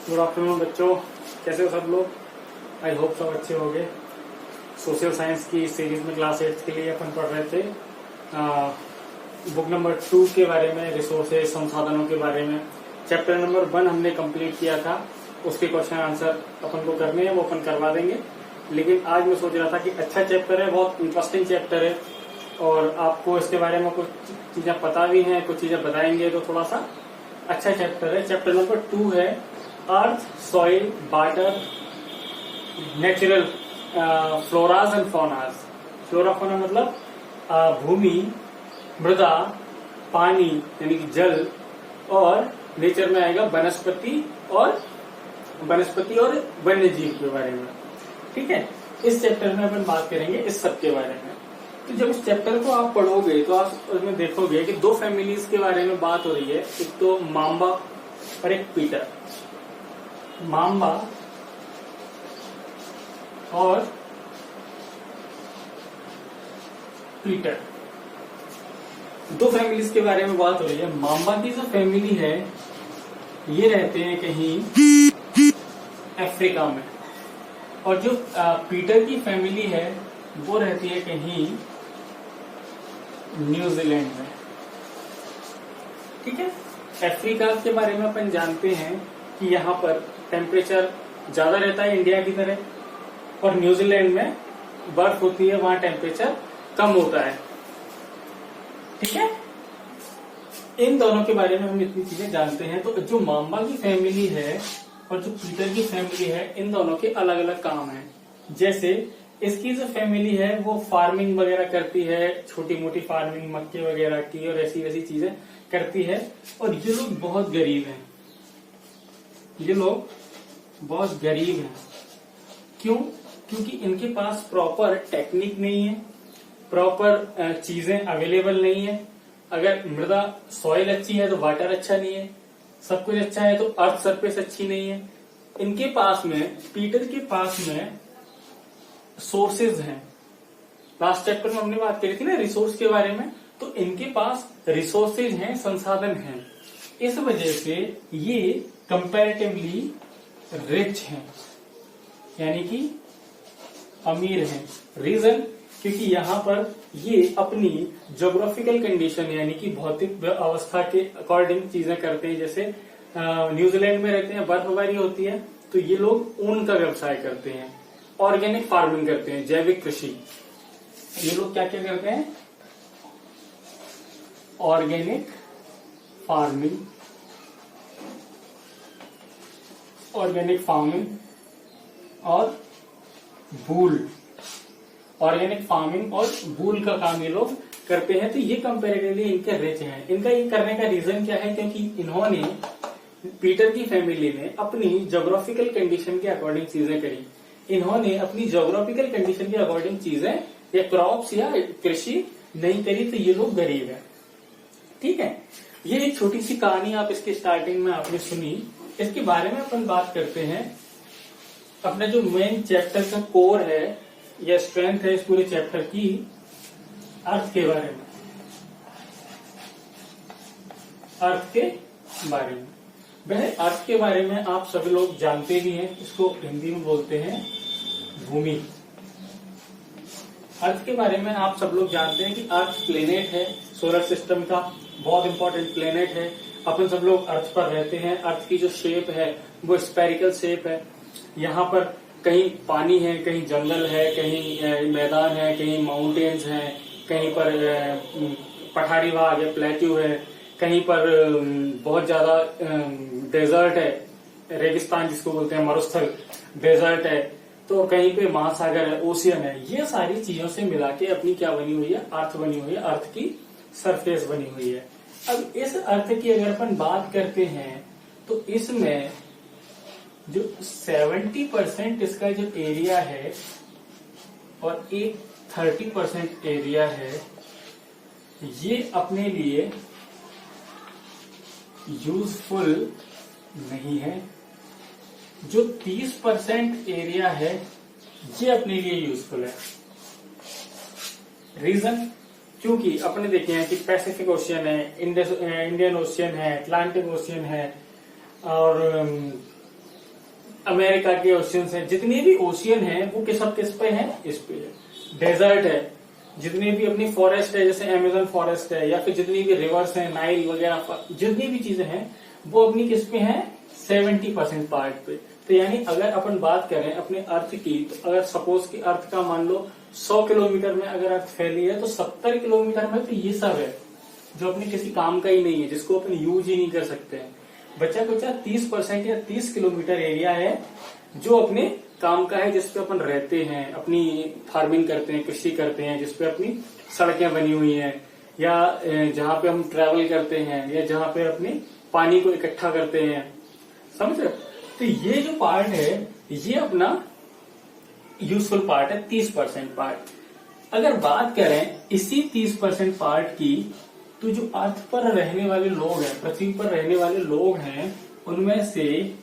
Good afternoon बच्चों, कैसे हो सब लोग। आई होप सब अच्छे होंगे। सोशल साइंस की सीरीज में क्लास 8 के लिए अपन पढ़ रहे थे बुक नंबर 2 के बारे में, रिसोर्सेज संसाधनों के बारे में। चैप्टर नंबर 1 हमने कंप्लीट किया था, उसके क्वेश्चन आंसर अपन को करने हैं, वो अपन करवा देंगे। लेकिन आज मैं सोच रहा था कि अच्छा चैप्टर है, बहुत इंटरेस्टिंग चैप्टर है और आपको इसके बारे में कुछ चीजें पता भी हैं, कुछ चीजें बताएंगे तो थोड़ा सा अच्छा चैप्टर है। चैप्टर नंबर 2 है earth, soil, water, natural floras and faunas. Flora fauna मतलब भूमि, मृदा, पानी यानी कि जल, और नेचर में आएगा वनस्पति और वन्य जीव के बारे में। ठीक है, इस चैप्टर में अपन बात करेंगे इस सब के बारे में। तो जब इस चैप्टर को आप पढ़ोगे तो आप उसमें देखोगे कि दो फैमिलीज के बारे में बात हो रही है, एक तो माम्बा और एक पीटर। माम्बा और पीटर, दो फैमिलीज के बारे में बात हो रही है। माम्बा की जो फैमिली है ये रहते हैं कहीं अफ्रीका में, और जो पीटर की फैमिली है वो रहती है कहीं न्यूजीलैंड में। ठीक है, अफ्रीका के बारे में अपन जानते हैं कि यहाँ पर टेम्परेचर ज्यादा रहता है इंडिया की तरह, और न्यूजीलैंड में बर्फ होती है, वहां टेम्परेचर कम होता है। ठीक है, इन दोनों के बारे में हम इतनी चीजें जानते हैं। तो जो माम्बा की फैमिली है और जो पीटर की फैमिली है, इन दोनों के अलग अलग काम है। जैसे इसकी जो फैमिली है वो फार्मिंग वगैरह करती है, छोटी मोटी फार्मिंग, मक्के वगैरह की और ऐसी वैसी चीजें करती है। और ये लोग बहुत गरीब हैं, ये लोग बहुत गरीब हैं। क्यों? क्योंकि इनके पास प्रॉपर टेक्निक नहीं है, प्रॉपर चीजें अवेलेबल नहीं है। अगर मृदा सॉइल अच्छी है तो वाटर अच्छा नहीं है, सब कुछ अच्छा है तो अर्थ सरफेस अच्छी नहीं है। इनके पास में, पीटर के पास में सोर्सेज हैं। लास्ट चैप्टर में हमने बात करी थी ना रिसोर्स के बारे में, तो इनके पास रिसोर्सेज हैं, संसाधन हैं। इस वजह से ये कंपैरेटिवली रिच हैं, यानी कि अमीर हैं। रीजन, क्योंकि यहाँ पर ये अपनी ज्योग्राफिकल कंडीशन यानी कि भौतिक अवस्था के अकॉर्डिंग चीजें करते हैं। जैसे न्यूजीलैंड में रहते हैं, बर्फबारी होती है, तो ये लोग ऊन का व्यवसाय करते हैं, ऑर्गेनिक फार्मिंग करते हैं, जैविक कृषि। ये लोग क्या क्या करते हैं? ऑर्गेनिक फार्मिंग, और वूल, ऑर्गेनिक फार्मिंग और वूल का काम ये लोग करते हैं। तो ये कंपेरेटिवली इनके रिच हैं। इनका ये करने का रीजन क्या है? क्योंकि इन्होंने, पीटर की फैमिली ने अपनी ज्योग्राफिकल कंडीशन के अकॉर्डिंग चीजें करी। इन्होंने अपनी ज्योग्राफिकल कंडीशन के अकॉर्डिंग चीजें या क्रॉप्स या कृषि नहीं करी, तो ये लोग गरीब है। ठीक है, ये एक छोटी सी कहानी आप इसके स्टार्टिंग में आपने सुनी, इसके बारे में अपन बात करते हैं। अपना जो मेन चैप्टर का कोर है या स्ट्रेंथ है इस पूरे चैप्टर की, अर्थ के बारे में। अर्थ के बारे में, वह अर्थ के बारे में आप सभी लोग जानते भी हैं, इसको हिंदी में बोलते हैं भूमि। अर्थ के बारे में आप सब लोग जानते हैं कि अर्थ प्लेनेट है, सोलर सिस्टम का बहुत इंपॉर्टेंट प्लेनेट है। अपन सब लोग अर्थ पर रहते हैं। अर्थ की जो शेप है वो स्पेरिकल शेप है। यहाँ पर कहीं पानी है, कहीं जंगल है, कहीं मैदान है, कहीं माउंटेन्स हैं, कहीं पर पठारी भाग है, प्लेट्यू है, कहीं पर बहुत ज्यादा डेजर्ट है, रेगिस्तान जिसको बोलते हैं, मरुस्थल डेजर्ट है, तो कहीं पे महासागर है, ओशियन है। ये सारी चीजों से मिला के अपनी क्या बनी हुई है? अर्थ बनी हुई है, अर्थ की सरफेस बनी हुई है। अब इस अर्थ की अगर अपन बात करते हैं तो इसमें जो 70% इसका जो एरिया है और एक 30% एरिया है, ये अपने लिए यूजफुल नहीं है। जो 30% एरिया है ये अपने लिए यूजफुल है। रीजन, क्योंकि अपने देखे हैं कि पैसिफिक ओशियन है, इंडियन ओशियन है, अटलांटिक ओशियन है, और अमेरिका के ओशियंस हैं, जितने भी ओशियन हैं वो किस पे हैं, इस पे है। डेजर्ट है, जितनी भी अपनी फॉरेस्ट है, जैसे अमेजन फॉरेस्ट है, या फिर जितनी भी रिवर्स हैं, नाइल वगैरह, जितनी भी चीजें हैं वो अपनी किस पे हैं, 70% पार्ट पे। तो यानी अगर अपन बात करें अपने अर्थ की, तो अगर सपोज कि अर्थ का मान लो 100 किलोमीटर में अगर अर्थ फैली है, तो 70 किलोमीटर में तो ये सब है जो अपने किसी काम का ही नहीं है, जिसको अपन यूज ही नहीं कर सकते हैं। बचा कुचा 30% या 30 किलोमीटर एरिया है जो अपने काम का है, जिसपे अपन रहते हैं, अपनी फार्मिंग करते हैं, कृषि करते हैं, जिसपे अपनी सड़कें बनी हुई हैं, या जहाँ पे हम ट्रैवल करते हैं, या जहाँ पे अपने पानी को इकट्ठा करते हैं, समझ रहे? तो ये जो पार्ट है ये अपना यूजफुल पार्ट है, 30% पार्ट। अगर बात करें इसी 30% पार्ट की, तो जो अर्थ पर रहने वाले लोग हैं, पृथ्वी पर रहने वाले लोग हैं, उनमें से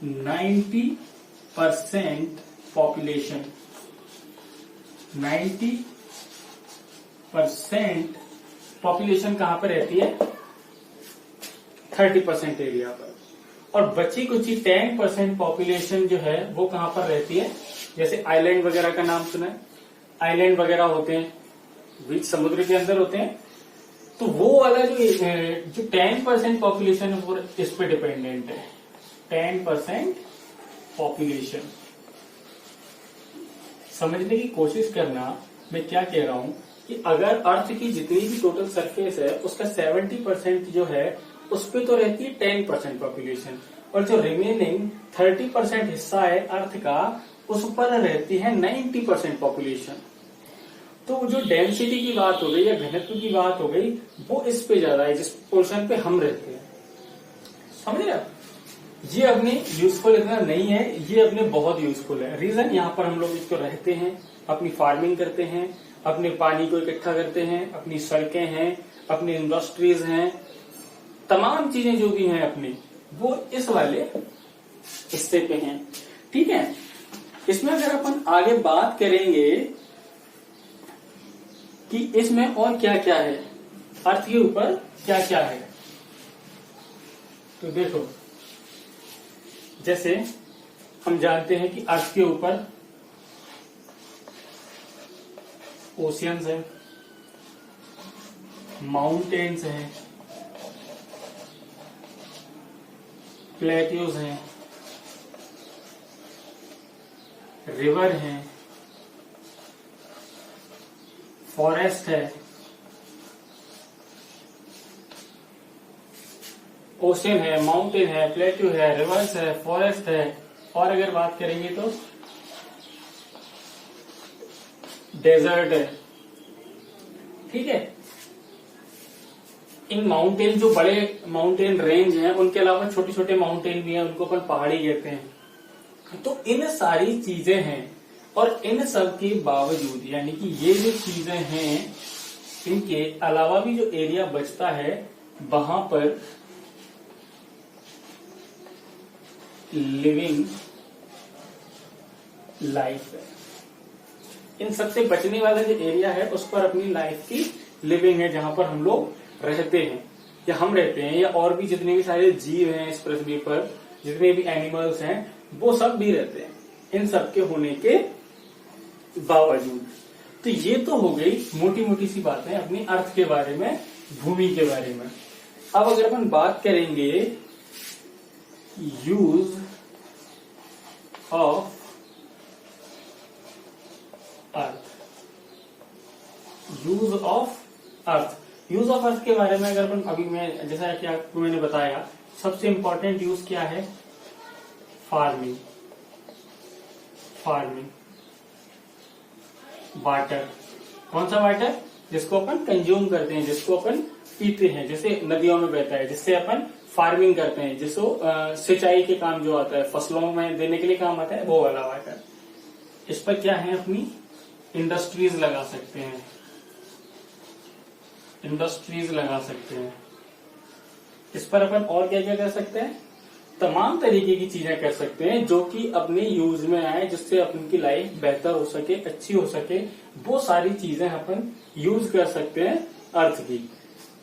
90% पॉपुलेशन, 90% पॉपुलेशन कहां पर रहती है, 30% एरिया पर। और बची कुछ 10% पॉपुलेशन जो है वो कहां पर रहती है, जैसे आइलैंड वगैरह का नाम सुना है, आइलैंड वगैरह होते हैं, बीच समुद्र के अंदर होते हैं। तो वो वाला जो 10% पॉपुलेशन है वो इस पे डिपेंडेंट है। 10% पॉपुलेशन, समझने की कोशिश करना मैं क्या कह रहा हूं कि अगर अर्थ की जितनी भी टोटल सरफेस है उसका 70% जो है उस पे तो रहती है 10% पॉपुलेशन, और जो रिमेनिंग 30% हिस्सा है अर्थ का उस पर रहती है 90% पॉपुलेशन। तो जो डेंसिटी की बात हो गई या घनत्व की बात हो गई वो इस पे ज्यादा है, जिस पोर्शन पे हम रहते हैं, समझ रहे आप? ये अपने यूजफुल इतना नहीं है, ये अपने बहुत यूजफुल है। रीजन यहाँ पर हम लोग इसको रहते हैं, अपनी फार्मिंग करते हैं, अपने पानी को इकट्ठा करते हैं, अपनी सड़कें हैं, अपनी इंडस्ट्रीज हैं, तमाम चीजें जो भी हैं अपनी, वो इस वाले हिस्से पे हैं। ठीक है, इसमें अगर अपन आगे बात करेंगे कि इसमें और क्या क्या है, अर्थ के ऊपर क्या क्या है, तो देखो जैसे हम जानते हैं कि अर्थ के ऊपर ओशियंस है, माउंटेन्स हैं, प्लेट्यूज हैं, रिवर हैं, फॉरेस्ट है, ओशन है, माउंटेन है, प्लेट्यू है, रिवर्स है, फॉरेस्ट है, और अगर बात करेंगे तो डेजर्ट है। ठीक है, इन माउंटेन, जो बड़े माउंटेन रेंज हैं, उनके अलावा छोटे छोटे माउंटेन भी हैं, उनको अपन पहाड़ी कहते हैं। तो इन सारी चीजें हैं, और इन सब के बावजूद यानी कि ये जो चीजें हैं, इनके अलावा भी जो एरिया बचता है वहां पर लिविंग लाइफ है। इन सबसे बचने वाला जो एरिया है उस पर अपनी लाइफ की लिविंग है, जहां पर हम लोग रहते हैं, या हम रहते हैं, या और भी जितने भी सारे जीव हैं इस पृथ्वी पर, जितने भी एनिमल्स हैं वो सब भी रहते हैं, इन सब के होने के बावजूद। तो ये तो हो गई मोटी मोटी सी बातें अपनी अर्थ के बारे में, भूमि के बारे में। अब अगर अपन बात करेंगे use of earth, use of earth, use of earth के बारे में अगर अपन अभी मैं जैसा कि आपको मैंने बताया, सबसे इंपॉर्टेंट यूज क्या है, फार्मिंग, फार्मिंग, वाटर, कौन सा वाटर, जिसको अपन कंज्यूम करते हैं, जिसको अपन पीते हैं, जैसे नदियों में बहता है, जिससे अपन फार्मिंग करते हैं, जिसको सिंचाई के काम जो आता है, फसलों में देने के लिए काम आता है, वो वाला वाटर। इस पर क्या है, अपनी इंडस्ट्रीज लगा सकते हैं, इंडस्ट्रीज लगा सकते हैं। इस पर अपन और क्या क्या कर सकते हैं, तमाम तरीके की चीजें कर सकते हैं जो कि अपने यूज में आए, जिससे अपन की लाइफ बेहतर हो सके, अच्छी हो सके, वो सारी चीजें अपन यूज कर सकते हैं अर्थ की।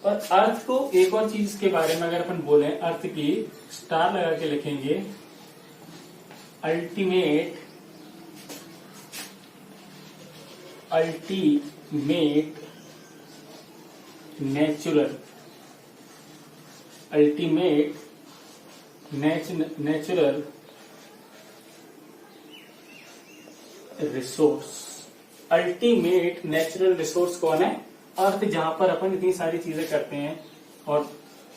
और अर्थ को एक और चीज के बारे में अगर अपन बोले, अर्थ की स्टार लगा के लिखेंगे, ultimate natural resource. Ultimate natural resource कौन है? अर्थ, जहां पर अपन इतनी सारी चीजें करते हैं और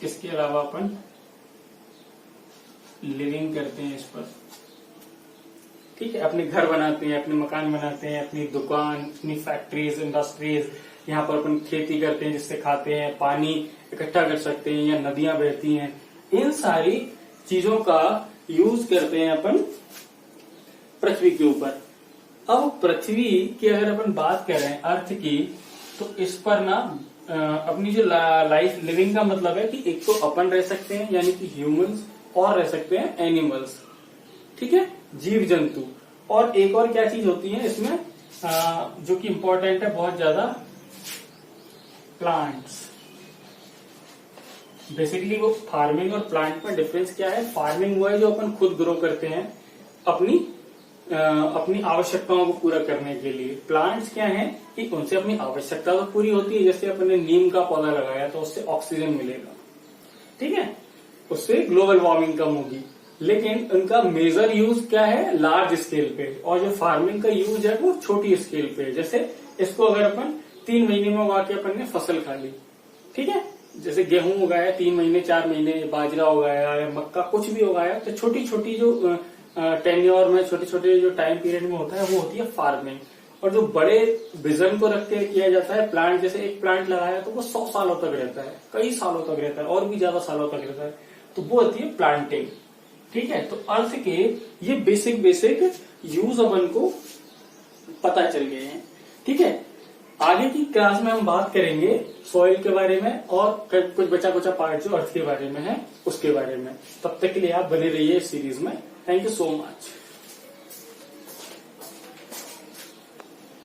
इसके अलावा अपन लिविंग करते हैं इस पर। ठीक है, अपने घर बनाते हैं, अपने मकान बनाते हैं, अपनी दुकान, अपनी फैक्ट्रीज, इंडस्ट्रीज, यहाँ पर अपन खेती करते हैं जिससे खाते हैं, पानी इकट्ठा कर सकते हैं या नदियां बहती हैं। इन सारी चीजों का यूज करते हैं अपन पृथ्वी के ऊपर। अब पृथ्वी की अगर अपन बात करें अर्थ की, तो इस पर ना अपनी जो लाइफ लिविंग का मतलब है कि एक तो अपन रह सकते हैं यानी कि ह्यूमंस, और रह सकते हैं एनिमल्स, ठीक है, जीव जंतु। और एक और क्या चीज होती है इसमें जो कि इम्पोर्टेंट है बहुत ज्यादा, प्लांट्स। बेसिकली वो फार्मिंग और प्लांट में डिफरेंस क्या है? फार्मिंग वो है जो अपन खुद ग्रो करते हैं अपनी आवश्यकताओं को पूरा करने के लिए। प्लांट्स क्या है कि उनसे अपनी आवश्यकता तो पूरी होती है, जैसे अपन ने नीम का पौधा लगाया तो उससे ऑक्सीजन मिलेगा, ठीक है, उससे ग्लोबल वार्मिंग कम होगी। लेकिन उनका मेजर यूज क्या है? लार्ज स्केल पे। और जो फार्मिंग का यूज है वो छोटी स्केल पे। जैसे इसको अगर अपन 3 महीने में उगा के अपन ने फसल खा ली, ठीक है, जैसे गेहूं उगाया 3 महीने 4 महीने, बाजरा उगाया या मक्का, कुछ भी उगाया, तो छोटी छोटी जो टेन्योर में, छोटे छोटे जो टाइम पीरियड में होता है वो होती है फार्मिंग। और जो बड़े विजन को रख के किया जाता है प्लांट, जैसे एक प्लांट लगाया तो वो 100 सालों तक रहता है, कई सालों तक रहता है, और भी ज्यादा सालों तक रहता है, तो वो होती है प्लांटिंग। ठीक है, तो अर्थ के ये बेसिक यूज अपन को पता चल गए हैं। ठीक है, आगे की क्लास में हम बात करेंगे सॉइल के बारे में और कुछ बचा कुचा पार्ट जो अर्थ के बारे में है उसके बारे में। तब तक के लिए आप बने रहिए इस सीरीज में। Thank you so much.